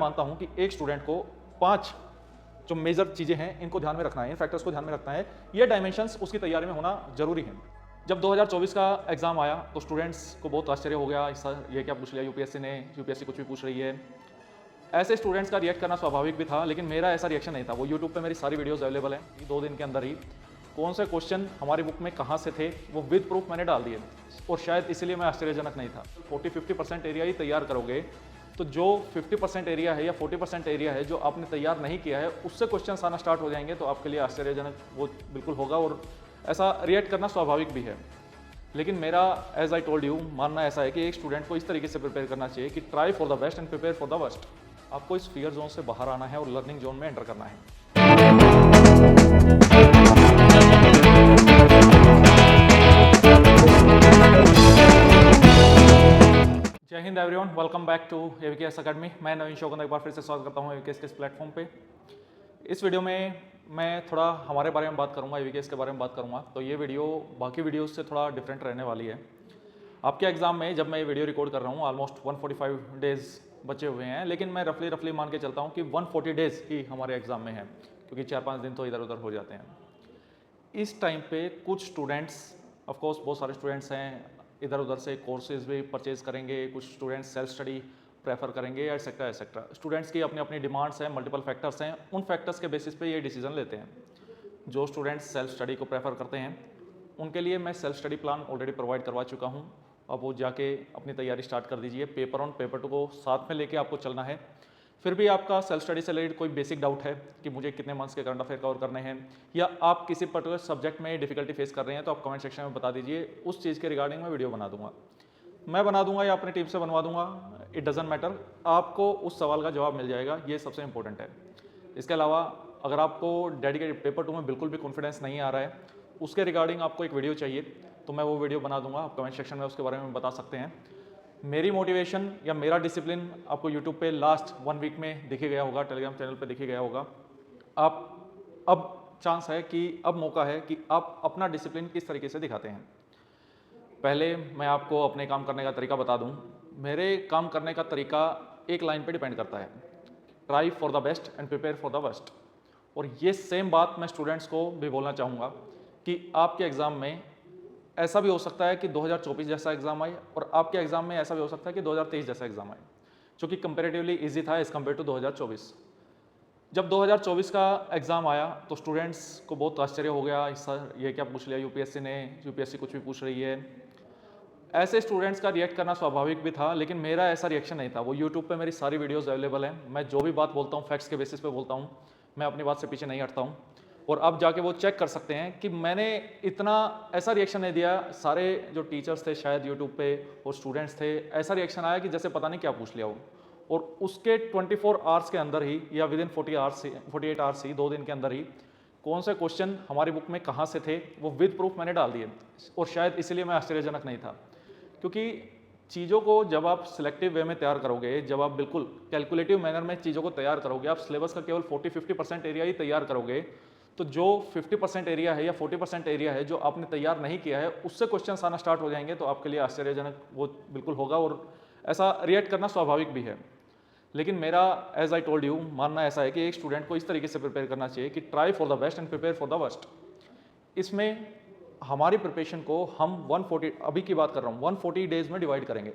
मानता हूं कि एक स्टूडेंट को 5 जो मेजर चीज़ें हैं इनको ध्यान में रखना है, इन फैक्टर्स को ध्यान में रखना है। ये डायमेंशंस उसकी तैयारी में होना जरूरी है। जब 2024 का एग्ज़ाम आया तो स्टूडेंट्स को बहुत आश्चर्य हो गया, सर ये क्या पूछ लिया यूपीएससी ने, यूपीएससी कुछ भी पूछ रही है। ऐसे स्टूडेंट्स का रिएक्ट करना स्वाभाविक भी था, लेकिन मेरा ऐसा रिएक्शन नहीं था। वो यूट्यूब पे मेरी सारी वीडियोस अवेलेबल हैं। 2 दिन के अंदर ही कौन से क्वेश्चन हमारी बुक में कहाँ से थे वो विद प्रूफ मैंने डाल दिए, और शायद इसलिए मैं आश्चर्यजनक नहीं था। 40-50% एरिया ही तैयार करोगे तो जो 50% एरिया है या 40% एरिया है जो आपने तैयार नहीं किया है उससे क्वेश्चन आना स्टार्ट हो जाएंगे, तो आपके लिए आश्चर्यजनक वो बिल्कुल होगा, और ऐसा रिएक्ट करना स्वाभाविक भी है। लेकिन मेरा एज आई टोल्ड यू मानना ऐसा है कि एक स्टूडेंट को इस तरीके से प्रिपेयर करना चाहिए कि try for the best and prepare for the worst. आपको इस फियर जोन से बाहर आना है और लर्निंग जोन में एंटर करना है। जय हिंद everyone, welcome back to AVKS academy. मैं नवीन शोकंद एक बार फिर से स्वागत करता हूँ एवीकेएस के इस प्लेटफॉर्म पे। इस वीडियो में मैं थोड़ा हमारे बारे में बात करूँगा, एवीकेएस के बारे में बात करूँगा। तो ये वीडियो बाकी वीडियोस से थोड़ा डिफरेंट रहने वाली है। आपके एग्जाम में जब मैं ये वीडियो रिकॉर्ड कर रहा हूँ ऑलमोस्ट 145 डेज बचे हुए हैं, लेकिन मैं रफली मान के चलता हूँ कि 140 डेज ही हमारे एग्जाम में है, क्योंकि 4-5 दिन तो इधर उधर हो जाते हैं। इस टाइम पे कुछ स्टूडेंट्स, ऑफ कोर्स बहुत सारे स्टूडेंट्स हैं, इधर उधर से कोर्सेज भी परचेज करेंगे, कुछ स्टूडेंट्स सेल्फ स्टडी प्रेफर करेंगे, एटसेट्रा एटसेट्रा। स्टूडेंट्स की अपनी अपनी डिमांड्स हैं, मल्टीपल फैक्टर्स हैं, उन फैक्टर्स के बेसिस पे ये डिसीजन लेते हैं। जो स्टूडेंट्स सेल्फ स्टडी को प्रेफर करते हैं उनके लिए मैं self study plan already provide करवा चुका हूँ। अब वो जाके अपनी तैयारी स्टार्ट कर दीजिए। पेपर 1 पेपर 2 को साथ में लेके आपको चलना है। फिर भी आपका सेल्फ स्टडी से रिलेटेड कोई बेसिक डाउट है कि मुझे कितने मंथ्स के करंट अफेयर कवर करने हैं, या आप किसी पर्टिकुलर सब्जेक्ट में डिफिकल्टी फेस कर रहे हैं, तो आप कमेंट सेक्शन में बता दीजिए। उस चीज़ के रिगार्डिंग मैं वीडियो बना दूंगा, मैं बना दूंगा या अपनी टीम से बनवा दूंगा, इट डजेंट मैटर। आपको उस सवाल का जवाब मिल जाएगा, ये सबसे इंपॉर्टेंट है। इसके अलावा अगर आपको डेडिकेटेड पेपर 2 में बिल्कुल भी कॉन्फिडेंस नहीं आ रहा है, उसके रिगार्डिंग आपको एक वीडियो चाहिए, तो मैं वो वीडियो बना दूंगा। आप कमेंट सेक्शन में उसके बारे में बता सकते हैं। मेरी मोटिवेशन या मेरा डिसिप्लिन आपको यूट्यूब पे लास्ट 1 वीक में दिखे गया होगा, टेलीग्राम चैनल पे दिखे गया होगा। आप अब चांस है कि अब मौका है कि आप अपना डिसिप्लिन किस तरीके से दिखाते हैं। पहले मैं आपको अपने काम करने का तरीका बता दूं। मेरे काम करने का तरीका एक लाइन पे डिपेंड करता है, try for the best and prepare for the worst. और ये सेम बात मैं स्टूडेंट्स को भी बोलना चाहूँगा कि आपके एग्ज़ाम में ऐसा भी हो सकता है कि 2024 जैसा एग्ज़ाम आए, और आपके एग्ज़ाम में ऐसा भी हो सकता है कि 2023 जैसा एग्ज़ाम आए, जो कि कंपेरेटिवली ईजी था एज़ कम्पेयर टू 2024। जब 2024 का एग्ज़ाम आया तो स्टूडेंट्स को बहुत आश्चर्य हो गया, सर ये क्या पूछ लिया यूपीएससी ने, यूपीएससी कुछ भी पूछ रही है। ऐसे स्टूडेंट्स का रिएक्ट करना स्वाभाविक भी था, लेकिन मेरा ऐसा रिएक्शन नहीं था। वो यूट्यूब पे मेरी सारी वीडियोस अवेलेबल हैं। मैं जो भी बात बोलता हूँ फैक्ट्स के बेसिस पे बोलता हूँ, मैं अपनी बात से पीछे नहीं हटता हूँ। और अब जाके वो चेक कर सकते हैं कि मैंने इतना ऐसा रिएक्शन नहीं दिया। सारे जो टीचर्स थे शायद यूट्यूब पे और स्टूडेंट्स थे, ऐसा रिएक्शन आया कि जैसे पता नहीं क्या पूछ लिया हो। और उसके 24 आवर्स के अंदर ही या विद इन 48 आवर्स ही, 2 दिन के अंदर ही कौन से क्वेश्चन हमारी बुक में कहाँ से थे वो विद प्रूफ मैंने डाल दिए, और शायद इसलिए मैं आश्चर्यजनक नहीं था। क्योंकि चीज़ों को जब आप सिलेक्टिव वे में तैयार करोगे, जब आप बिल्कुल कैलकुलेटिव मैनर में चीज़ों को तैयार करोगे, आप सिलेबस का केवल 40-50% एरिया ही तैयार करोगे, तो जो 50% एरिया है या 40% एरिया है जो आपने तैयार नहीं किया है उससे क्वेश्चन आना स्टार्ट हो जाएंगे, तो आपके लिए आश्चर्यजनक वो बिल्कुल होगा, और ऐसा रिएक्ट करना स्वाभाविक भी है। लेकिन मेरा एज आई टोल्ड यू मानना ऐसा है कि एक स्टूडेंट को इस तरीके से प्रिपेयर करना चाहिए कि try for the best and prepare for the worst. इसमें हमारी प्रिपरेशन को हम 140, अभी की बात कर रहा हूँ, 140 डेज में डिवाइड करेंगे,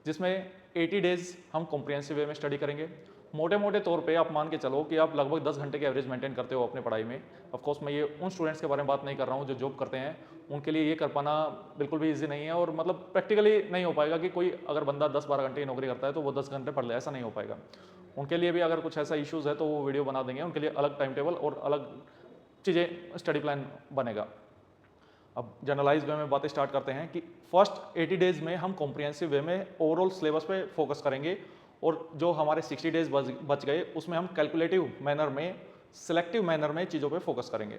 जिसमें 80 डेज हम कॉम्प्रिहेंसिव वे में स्टडी करेंगे। मोटे मोटे तौर पे आप मान के चलो कि आप लगभग 10 घंटे के एवरेज मेंटेन करते हो अपने पढ़ाई में। ऑफ कोर्स मैं ये उन स्टूडेंट्स के बारे में बात नहीं कर रहा हूँ जो जॉब करते हैं, उनके लिए ये कर पाना बिल्कुल भी ईजी नहीं है, और मतलब प्रैक्टिकली नहीं हो पाएगा कि कोई अगर बंदा 10-12 घंटे की नौकरी करता है तो वो 10 घंटे पढ़ ले, ऐसा नहीं हो पाएगा। उनके लिए भी अगर कुछ ऐसा इश्यूज़ है तो वो वीडियो बना देंगे, उनके लिए अलग टाइम टेबल और अलग चीज़ें स्टडी प्लान बनेगा। अब जनरलाइज वे में बातें स्टार्ट करते हैं कि फर्स्ट 80 डेज में हम कॉम्प्रिहेंसिव वे में ओवरऑल सिलेबस पे फोकस करेंगे, और जो हमारे 60 डेज बच गए उसमें हम कैलकुलेटिव मैनर में, सिलेक्टिव मैनर में चीज़ों पे फोकस करेंगे।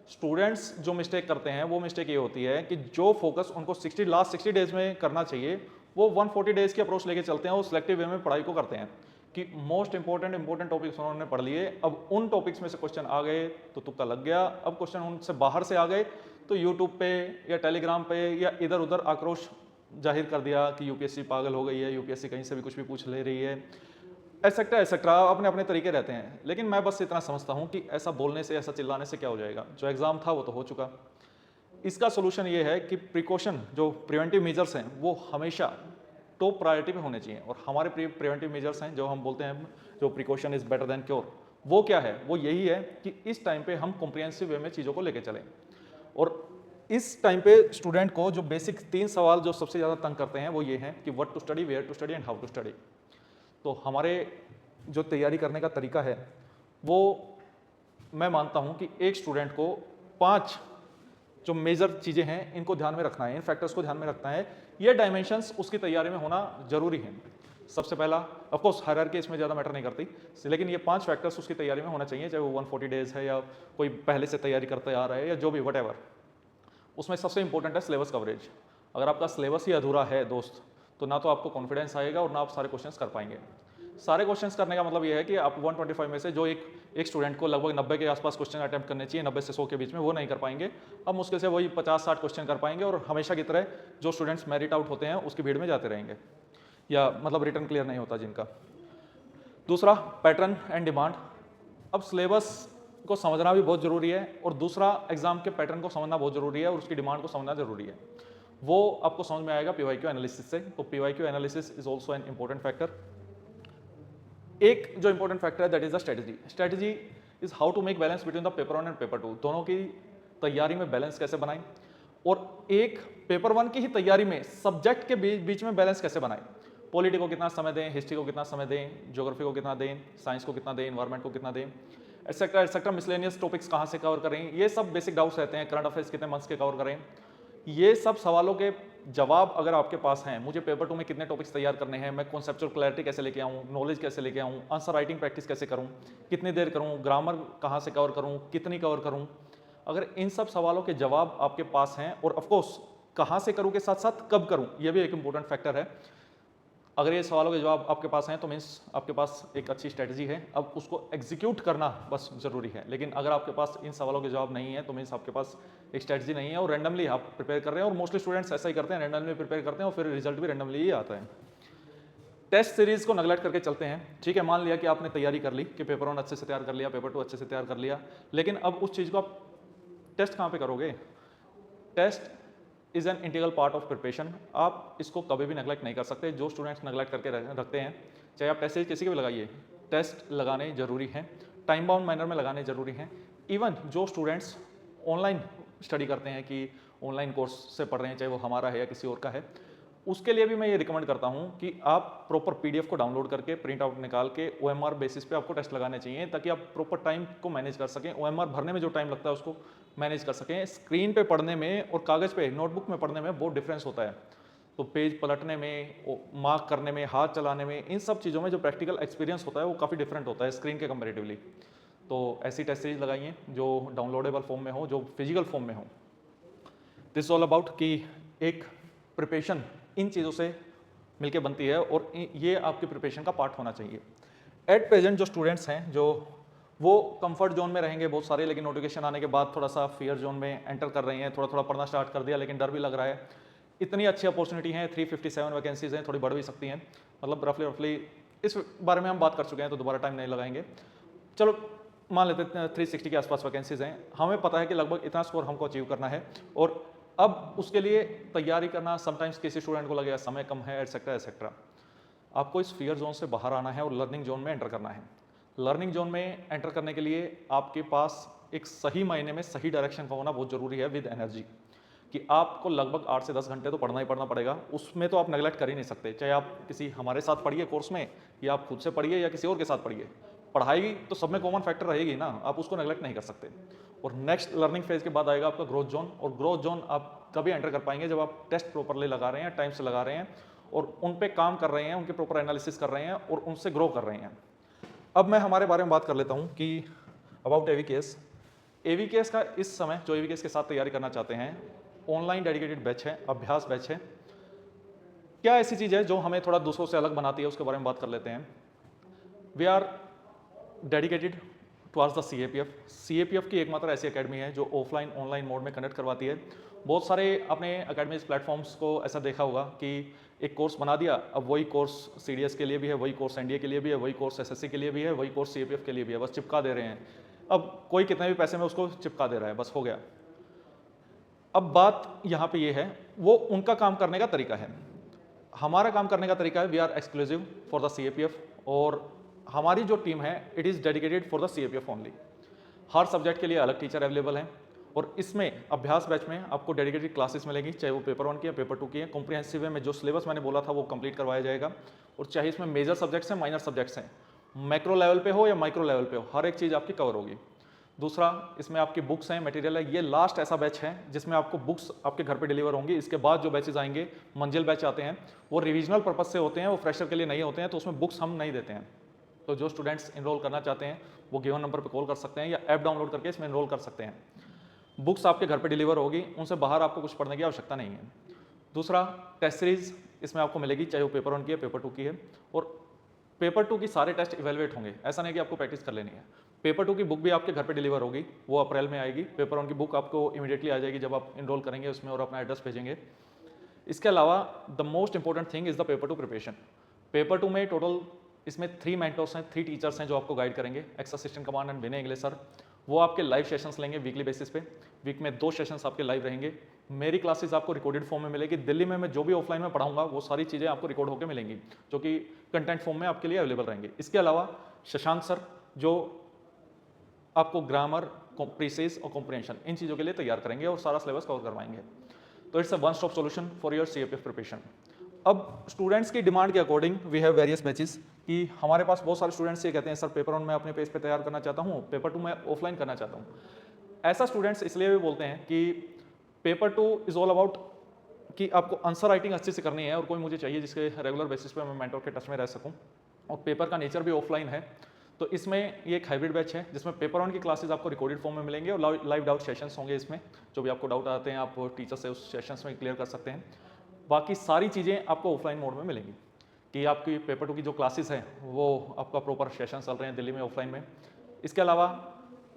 स्टूडेंट्स जो मिस्टेक करते हैं वो मिस्टेक ये होती है कि जो फोकस उनको लास्ट 60 डेज में करना चाहिए वो 140 डेज की अप्रोच लेके चलते हैं, वो सिलेक्टिव वे में पढ़ाई को करते हैं कि मोस्ट इंपॉर्टेंट टॉपिक्स उन्होंने पढ़ लिए। अब उन टॉपिक्स में से क्वेश्चन आ गए तो तुक्का लग गया, अब क्वेश्चन उनसे बाहर से आ गए तो यूट्यूब पे या टेलीग्राम पे या इधर उधर आक्रोश जाहिर कर दिया कि यूपीएससी पागल हो गई है, यूपीएससी कहीं से भी कुछ भी पूछ ले रही है। एटसेट्रा एटसेट्रा, अपने अपने तरीके रहते हैं। लेकिन मैं बस इतना समझता हूँ कि ऐसा बोलने से, ऐसा चिल्लाने से क्या हो जाएगा, जो एग्ज़ाम था वो तो हो चुका। इसका सोल्यूशन ये है कि प्रिकॉशन, जो प्रिवेंटिव मेजर्स हैं, वो हमेशा टॉप प्रायोरिटी पे होने चाहिए। और हमारे प्रिवेंटिव मेजर्स हैं जो हम बोलते हैं, जो precaution is better than cure, वो क्या है? वो यही है कि इस टाइम पे हम कॉम्प्रिहेंसिव वे में चीज़ों को लेके चलें। और इस टाइम पे स्टूडेंट को जो बेसिक 3 सवाल जो सबसे ज़्यादा तंग करते हैं वो ये हैं कि what to study, where to study and how to study. तो हमारे जो तैयारी करने का तरीका है वो, मैं मानता हूँ कि एक स्टूडेंट को 5 जो मेजर चीज़ें हैं इनको ध्यान में रखना है, इन फैक्टर्स को ध्यान में रखना है। ये डायमेंशंस उसकी तैयारी में होना जरूरी है। सबसे पहला, ऑफ कोर्स हायरार्की इसमें ज़्यादा मैटर नहीं करती, लेकिन ये 5 फैक्टर्स उसकी तैयारी में होना चाहिए, चाहे वो 140 डेज है या कोई पहले से तैयारी करते आ रहा है या जो भी वट। उसमें सबसे इंपॉर्टेंट है सिलेबस कवरेज। अगर आपका सिलेबस ही अधूरा है दोस्त, तो ना तो आपको कॉन्फिडेंस आएगा और ना आप सारे क्वेश्चंस कर पाएंगे। सारे क्वेश्चंस करने का मतलब ये है कि आप 125 में से जो एक स्टूडेंट को लगभग 90 के आसपास क्वेश्चन अटेम्प्ट करने चाहिए, 90 से 100 के बीच में, वो नहीं कर पाएंगे। अब मुश्किल से वही 50-60 क्वेश्चन कर पाएंगे और हमेशा की तरह जो स्टूडेंट्स मेरिट आउट होते हैं उसकी भीड़ में जाते रहेंगे, या मतलब रिटर्न क्लियर नहीं होता जिनका। दूसरा, पैटर्न एंड डिमांड। अब सिलेबस को समझना भी बहुत ज़रूरी है और दूसरा, एग्जाम के पैटर्न को समझना बहुत ज़रूरी है और उसकी डिमांड को समझना ज़रूरी है। वो आपको समझ में आएगा पीवाईक्यू एनालिसिस से। तो PYQ analysis is also an important factor. एक जो इंपॉर्टेंट फैक्टर है that is the strategy. Strategy is how to make balance between the paper 1 and paper 2। दोनों की तैयारी में बैलेंस कैसे बनाएं, और एक पेपर 1 की ही तैयारी में सब्जेक्ट के बीच में बैलेंस कैसे बनाएं। पॉलिटी को कितना समय दें, हिस्ट्री को कितना समय दें, ज्योग्राफी को कितना दें, साइंस को कितना दें, इन्वायरमेंट को कितना दें, एटसेट्रा एटसेट्रा। मिसलेनियस टॉपिक्स कहाँ से कवर करें, ये सब बेसिक डाउट्स रहते हैं। करंट अफेयर्स कितने मंथ्स के कवर करें, ये सब सवालों के जवाब अगर आपके पास हैं। मुझे पेपर 2 में कितने टॉपिक्स तैयार करने हैं, मैं कॉन्सेप्चुअल क्लैरिटी कैसे लेके आऊँ, नॉलेज कैसे लेके आऊँ, आंसर राइटिंग प्रैक्टिस कैसे करूँ, कितनी देर करूँ, ग्रामर कहाँ से कवर करूँ, कितनी कवर करूँ। अगर इन सब सवालों के जवाब आपके पास हैं, और ऑफकोर्स कहाँ से करूँ के साथ साथ कब करूँ, ये भी एक इंपॉर्टेंट फैक्टर है। अगर ये सवालों के जवाब आपके पास हैं तो मीन्स आपके पास एक अच्छी स्ट्रेटजी है। अब उसको एग्जीक्यूट करना बस ज़रूरी है। लेकिन अगर आपके पास इन सवालों के जवाब नहीं है तो मीन्स आपके पास एक स्ट्रेटजी नहीं है और रैंडमली आप प्रिपेयर कर रहे हैं। और मोस्टली स्टूडेंट्स ऐसा ही करते हैं, रैंडमली प्रिपेयर करते हैं और फिर रिजल्ट भी रैंडमली ही आता है। टेस्ट सीरीज को नेगलेक्ट करके चलते हैं। ठीक है, मान लिया कि आपने तैयारी कर ली कि पेपर 1 अच्छे से तैयार कर लिया, पेपर 2 अच्छे से तैयार कर लिया, लेकिन अब उस चीज़ को आप टेस्ट कहाँ पे करोगे? Test is an integral part of preparation. आप इसको कभी भी नेगलेक्ट नहीं कर सकते। जो स्टूडेंट्स नेगलेक्ट करके रखते हैं, चाहे आप टेस्ट किसी के भी लगाइए, टेस्ट लगाने जरूरी हैं, टाइम बाउंड मैनर में लगाने जरूरी हैं। इवन जो स्टूडेंट्स ऑनलाइन स्टडी करते हैं कि ऑनलाइन कोर्स से पढ़ रहे हैं, चाहे वो हमारा है या किसी और का है, उसके लिए भी मैं ये रिकमेंड करता हूँ कि आप प्रॉपर पीडीएफ को डाउनलोड करके प्रिंट आउट निकाल के ओएमआर बेसिस पे आपको टेस्ट लगाने चाहिए, ताकि आप प्रॉपर टाइम को मैनेज कर सकें। ओएमआर भरने में जो टाइम लगता है उसको मैनेज कर सकें। स्क्रीन पे पढ़ने में और कागज़ पे नोटबुक में पढ़ने में बहुत डिफरेंस होता है। तो पेज पलटने में, मार्क करने में, हाथ चलाने में, इन सब चीज़ों में जो प्रैक्टिकल एक्सपीरियंस होता है वो काफ़ी डिफरेंट होता है स्क्रीन के कंपेरेटिवली। तो ऐसी टेस्ट सीरीज लगाइए जो डाउनलोडेबल फॉर्म में हो, जो फिजिकल फॉर्म में हो। दिस ऑल अबाउट कि एक प्रिपरेशन इन चीज़ों से मिलके बनती है और ये आपकी प्रिपरेशन का पार्ट होना चाहिए। एट प्रेजेंट जो स्टूडेंट्स हैं, जो वो कंफर्ट जोन में रहेंगे बहुत सारे, लेकिन नोटिफिकेशन आने के बाद थोड़ा सा फियर जोन में एंटर कर रही हैं, थोड़ा थोड़ा पढ़ना स्टार्ट कर दिया, लेकिन डर भी लग रहा है। इतनी अच्छी अपॉर्चुनिटी है, 357 वैकेंसीज हैं, थोड़ी बढ़ भी सकती हैं, मतलब रफली इस बारे में हम बात कर चुके हैं तो दोबारा टाइम नहीं लगाएंगे। चलो मान लेते हैं 360 के आसपास वैकेंसीज हैं। हमें पता है कि लगभग इतना स्कोर हमको अचीव करना है, और अब उसके लिए तैयारी करना, समटाइम्स किसी स्टूडेंट को लगेगा समय कम है, एटसेट्रा एटसेट्रा। आपको इस फियर जोन से बाहर आना है और लर्निंग जोन में एंटर करना है। लर्निंग जोन में एंटर करने के लिए आपके पास एक सही मायने में सही डायरेक्शन का होना बहुत ज़रूरी है, विद एनर्जी, कि आपको लगभग 8 से 10 घंटे तो पढ़ना ही पढ़ना पड़ेगा। उसमें तो आप नेगलेक्ट कर ही नहीं सकते, चाहे आप किसी हमारे साथ पढ़िए कोर्स में, या आप खुद से पढ़िए या किसी और के साथ पढ़िए। पढ़ाई तो सब में कॉमन फैक्टर रहेगी ना, आप उसको नेगलेक्ट नहीं कर सकते। और नेक्स्ट लर्निंग फेज के बाद आएगा आपका ग्रोथ जोन, और ग्रोथ जोन आप तभी एंटर कर पाएंगे जब आप टेस्ट प्रॉपरली लगा रहे हैं, टाइम से लगा रहे हैं, और उन पे काम कर रहे हैं, उनके प्रॉपर एनालिसिस कर रहे हैं और उनसे ग्रो कर रहे हैं। अब मैं हमारे बारे में बात कर लेता हूँ कि अबाउट एवीकेएस। एवीकेएस का इस समय जो एवीकेएस के साथ तैयारी करना चाहते हैं, ऑनलाइन डेडिकेटेड बैच है, अभ्यास बैच है। क्या ऐसी चीज़ है जो हमें थोड़ा दूसरों से अलग बनाती है, उसके बारे में बात कर लेते हैं। We are dedicated towards the CAPF। CAPF की एकमात्र ऐसी एकेडमी है जो ऑफलाइन ऑनलाइन मोड में कनेक्ट करवाती है, बहुत सारे अपने एकेडमिक प्लेटफॉर्म्स को ऐसा देखा होगा कि एक कोर्स बना दिया, अब वही कोर्स सीडीएस के लिए भी है, वही कोर्स एनडीए के लिए भी है, वही कोर्स एसएससी के लिए भी है, वही कोर्स सीएपीएफ के लिए भी है, बस चिपका दे रहे हैं। अब कोई कितने भी पैसे में उसको चिपका दे रहा है, बस हो गया। अब बात यहाँ पे ये है, वो उनका काम करने का तरीका है, हमारा काम करने का तरीका है we are exclusive for the CAPF, और हमारी जो टीम है it is dedicated for the CAPF only. हर सब्जेक्ट के लिए अलग टीचर अवेलेबल हैं, और इसमें अभ्यास बैच में आपको डेडिकेटेड क्लासेस मिलेंगी, चाहे वो पेपर 1 की या पेपर 2 की है। कॉम्प्रिहेंसिव में जो सिलेबस मैंने बोला था वो कंप्लीट करवाया जाएगा, और चाहे इसमें मेजर सब्जेक्ट्स हैं, माइनर सब्जेक्ट्स हैं, मैक्रो लेवल पे हो या माइक्रो लेवल पे हो, हर एक चीज़ आपकी कवर होगी। दूसरा, इसमें आपकी बुक्स हैं, मटेरियल है। ये लास्ट ऐसा बैच है जिसमें आपको बुक्स आपके घर पे डिलीवर होंगी। इसके बाद जो बैचेज आएंगे, मंजिल बैच आते हैं, वो रिविजनल पर्पज से होते हैं, वो फ्रेशर के लिए नहीं होते हैं, तो उसमें बुक्स हम नहीं देते हैं। तो जो स्टूडेंट्स इनरोल करना चाहते हैं वो गिवन नंबर पर कॉल कर सकते हैं या ऐप डाउनलोड करके इसमें इनरोल कर सकते हैं। बुक्स आपके घर पे डिलीवर होगी, उनसे बाहर आपको कुछ पढ़ने की आवश्यकता नहीं है। दूसरा, टेस्ट सीरीज इसमें आपको मिलेगी, चाहे वो पेपर 1 की है, पेपर 2 की है, और पेपर 2 की सारे टेस्ट इवेलुएट होंगे, ऐसा नहीं कि आपको प्रैक्टिस कर लेनी है। पेपर 2 की बुक भी आपके घर पे डिलीवर होगी, वो अप्रैल में आएगी। पेपर 1 की बुक आपको इमीडिएटली आ जाएगी जब आप इनरोल करेंगे उसमें और अपना एड्रेस भेजेंगे। इसके अलावा the most important thing is the paper 2 preparation. Paper 2 में टोटल इसमें 3 मेंटर्स हैं, 3 टीचर्स हैं जो आपको गाइड करेंगे, एक्स असिस्टेंट कमांडेंट विनय इंग्लिश सर। वो आपके लाइव सेशंस लेंगे वीकली बेसिस पे, वीक में 2 सेशंस आपके लाइव रहेंगे। मेरी क्लासेस आपको रिकॉर्डेड फॉर्म में मिलेगी। दिल्ली में मैं जो भी ऑफलाइन में पढ़ाऊंगा वो सारी चीज़ें आपको रिकॉर्ड होकर मिलेंगी, जो कि कंटेंट फॉर्म में आपके लिए अवेलेबल रहेंगे। इसके अलावा शशांक सर जो आपको ग्रामर, प्रीसेस और कॉम्प्रिहेंशन इन चीज़ों के लिए तैयार करेंगे और सारा सिलेबस कवर करवाएंगे। तो it's a one stop solution for your CAPF preparation. अब स्टूडेंट्स की डिमांड के according we have various batches, कि हमारे पास बहुत सारे स्टूडेंट्स ये कहते हैं सर पेपर 1 मैं अपने पेज पे तैयार करना चाहता हूँ, पेपर 2 मैं ऑफलाइन करना चाहता हूँ। ऐसा स्टूडेंट्स इसलिए भी बोलते हैं कि पेपर 2 इज ऑल अबाउट कि आपको आंसर राइटिंग अच्छे से करनी है, और कोई मुझे चाहिए जिसके रेगुलर बेसिस पे मैं मेंटर के टच में रह सकूँ, और पेपर का नेचर भी ऑफलाइन है। तो इसमें ये एक हाइब्रिड बैच है जिसमें पेपर 1 की क्लासेस आपको रिकॉर्डेड फॉर्म में मिलेंगे, और लाइव डाउट सेशंस होंगे। इसमें जो भी आपको डाउट आते हैं आप टीचर से उस सेशंस में क्लियर कर सकते हैं। बाकी सारी चीज़ें आपको ऑफलाइन मोड में मिलेंगी, कि आपकी पेपर 2 की जो क्लासेस हैं वो आपका प्रॉपर सेशन चल रहे हैं दिल्ली में ऑफलाइन में। इसके अलावा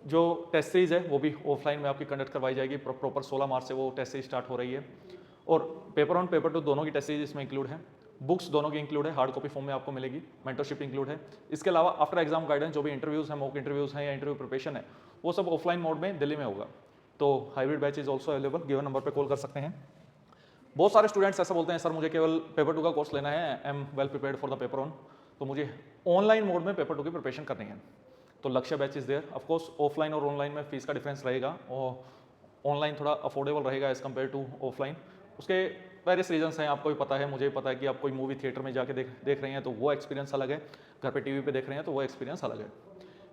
जो टेस्ट सीरीज है वो भी ऑफलाइन में आपकी कंडक्ट करवाई जाएगी, प्रॉपर 16 मार्च से वो टेस्ट सीरीज स्टार्ट हो रही है, और पेपर 1 पेपर 2 दोनों की टेस्ट सीरीज इसमें इंक्लूड है। बुक्स दोनों की इंक्लूड है, हार्ड कॉपी फॉर्म में आपको मिलेगी, मेंटरशिप इंक्लूड है। इसके अलावा आफ्टर एग्जाम गाइडेंस जो भी इंटरव्यूज़ हैं, मॉक इंटरव्यूज़ हैं या इंटरव्यू प्रिपरेशन है, वो सब ऑफलाइन मोड में दिल्ली में होगा। तो hybrid batch is also available, given number पर कॉल कर सकते हैं। बहुत सारे स्टूडेंट्स ऐसा बोलते हैं सर मुझे केवल पेपर 2 का कोर्स लेना है, I am well prepared for the paper 1, तो मुझे ऑनलाइन मोड में पेपर 2 की प्रिपरेशन करनी है। तो Lakshya batch is there. Of course offline और ऑनलाइन में फीस का डिफरेंस रहेगा, और ऑनलाइन थोड़ा अफोर्डेबल रहेगा एज कम्पेयर टू ऑफलाइन। उसके वेरियस रीजंस हैं, आपको भी पता है, मुझे भी पता है कि आप कोई मूवी थिएटर में जाके देख रहे हैं तो वो एक्सपीरियंस अलग है, घर पे टीवी पे देख रहे हैं तो वो एक्सपीरियंस अलग है।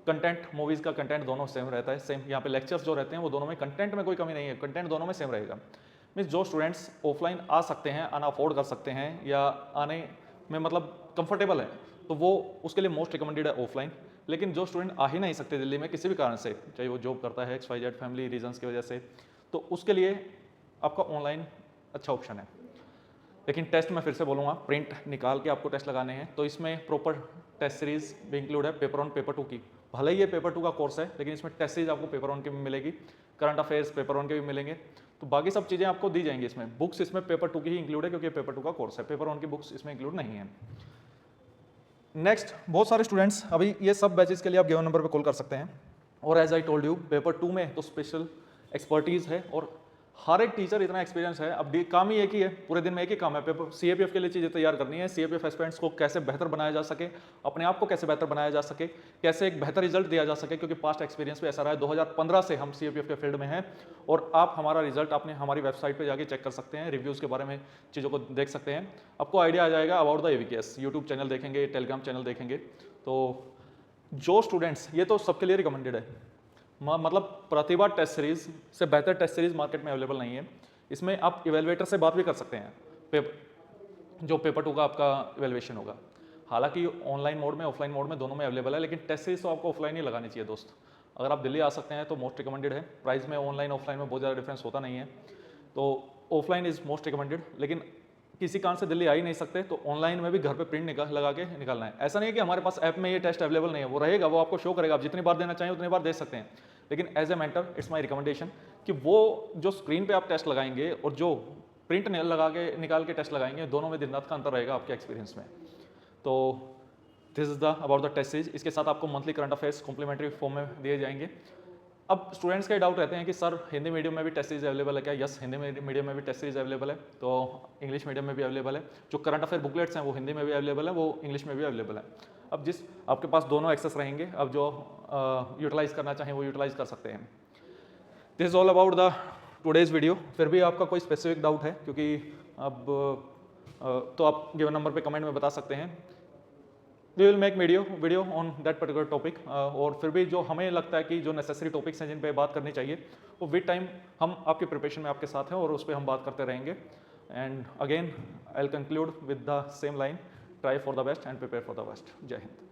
कंटेंट, मूवीज़ का कंटेंट दोनों सेम रहता है, सेम यहाँ पे लेक्चर्स जो रहते हैं वो दोनों में कंटेंट में कोई कमी नहीं है, कंटेंट दोनों में सेम रहेगा। मीन्स जो स्टूडेंट्स ऑफलाइन आ सकते हैं, आना अफोर्ड कर सकते हैं या आने में मतलब कंफर्टेबल है, तो वो उसके लिए मोस्ट रिकमेंडेड है ऑफलाइन। लेकिन जो स्टूडेंट आ ही नहीं सकते दिल्ली में किसी भी कारण से, चाहे वो जॉब करता है XYZ फैमिली रीजंस की वजह से, तो उसके लिए आपका ऑनलाइन अच्छा ऑप्शन है। लेकिन टेस्ट मैं फिर से बोलूँगा, प्रिंट निकाल के आपको टेस्ट लगाने हैं, तो इसमें प्रॉपर टेस्ट सीरीज भी इंक्लूड है पेपर 1 पेपर 2 की। भले ही ये पेपर 2 का कोर्स है लेकिन इसमें टेस्ट सीरीज आपको पेपर 1 की भी मिलेगी, करंट अफेयर्स पेपर 1 के भी मिलेंगे, तो बाकी सब चीज़ें आपको दी जाएंगी इसमें। बुक्स इसमें पेपर 2 की ही इंक्लूड है क्योंकि पेपर 2 का कोर्स है, पेपर 1 की बुक्स इसमें इंक्लूड नहीं है। नेक्स्ट, बहुत सारे स्टूडेंट्स अभी ये सब बैचेस के लिए आप गिवन नंबर पे कॉल कर सकते हैं, और as I told you paper 2 में तो स्पेशल एक्सपर्टीज़ है और हर एक टीचर इतना एक्सपीरियंस है। अब काम ही एक ही है, पूरे दिन में एक ही काम है, पेपर सीएपीएफ के लिए चीज़ें तैयार करनी है, सीएपीएफ एस्पिरेंट्स को कैसे बेहतर बनाया जा सके, अपने आप को कैसे बेहतर बनाया जा सके, कैसे एक बेहतर रिजल्ट दिया जा सके, क्योंकि पास्ट एक्सपीरियंस भी ऐसा रहा है। 2015 से हम सीएपीएफ के फील्ड में हैं और आप हमारा रिजल्ट आपने हमारी वेबसाइट पर जाके चेक कर सकते हैं, रिव्यूज़ के बारे में चीज़ों को देख सकते हैं, आपको आइडिया आ जाएगा अबाउट द एवीकेएस। यूट्यूब चैनल देखेंगे, टेलीग्राम चैनल देखेंगे, तो जो स्टूडेंट्स, ये तो सबके लिए रिकमेंडेड है, मतलब प्रतिभा टेस्ट सीरीज से बेहतर टेस्ट सीरीज मार्केट में अवेलेबल नहीं है। इसमें आप इवेलुएटर से बात भी कर सकते हैं, जो पेपर 2 का आपका इवेलुएशन होगा। हालांकि ऑनलाइन मोड में ऑफलाइन मोड में दोनों में अवेलेबल है, लेकिन टेस्ट सीरीज तो आपको ऑफलाइन ही लगानी चाहिए दोस्त। अगर आप दिल्ली आ सकते हैं तो मोस्ट रिकमेंडेड है। प्राइस में ऑनलाइन ऑफलाइन में बहुत ज़्यादा डिफरेंस होता नहीं है, तो ऑफलाइन इज़ मोस्ट रिकमेंडेड। लेकिन किसी कारण से दिल्ली आ ही नहीं सकते तो ऑनलाइन में भी घर पे प्रिंट लगा के निकालना है। ऐसा नहीं है कि हमारे पास ऐप में ये टेस्ट अवेलेबल नहीं है, वो रहेगा, वो आपको शो करेगा, आप जितनी बार देना चाहें उतनी बार दे सकते हैं। लेकिन as a mentor it's my recommendation कि वो जो स्क्रीन पे आप टेस्ट लगाएंगे और जो प्रिंट लगा के निकाल के टेस्ट लगाएंगे, दोनों में दिन रात का अंतर रहेगा आपके एक्सपीरियंस में। तो this is the about the test series. इसके साथ आपको monthly current affairs complimentary form में दिए जाएंगे। अब स्टूडेंट्स के डाउट रहते हैं कि सर हिंदी मीडियम में भी टेस्ट सीरीज अवेलेबल है क्या? यस, हिंदी मीडियम में भी टेस्ट सीरीज अवेलेबल है, तो इंग्लिश मीडियम में भी अवेलेबल है। जो करंट अफेयर बुकलेट्स हैं वो हिंदी में भी अवेलेबल है, वो इंग्लिश में भी अवेलेबल है। अब जिस आपके पास दोनों एक्सेस रहेंगे, अब जो यूटिलाइज करना चाहें वो यूटिलाइज कर सकते हैं। This is all about the today's video. फिर भी आपका कोई स्पेसिफिक डाउट है, क्योंकि अब तो आप गिवन नंबर पे कमेंट में बता सकते हैं। We will make video on that particular topic. और फिर भी जो हमें लगता है कि जो नेसेसरी टॉपिक्स हैं जिन पे बात करनी चाहिए, वो विद टाइम हम आपके प्रिपरेशन में आपके साथ हैं और उस पर हम बात करते रहेंगे। And again I will conclude with the same line, try for the best and prepare for the best. जय हिंद।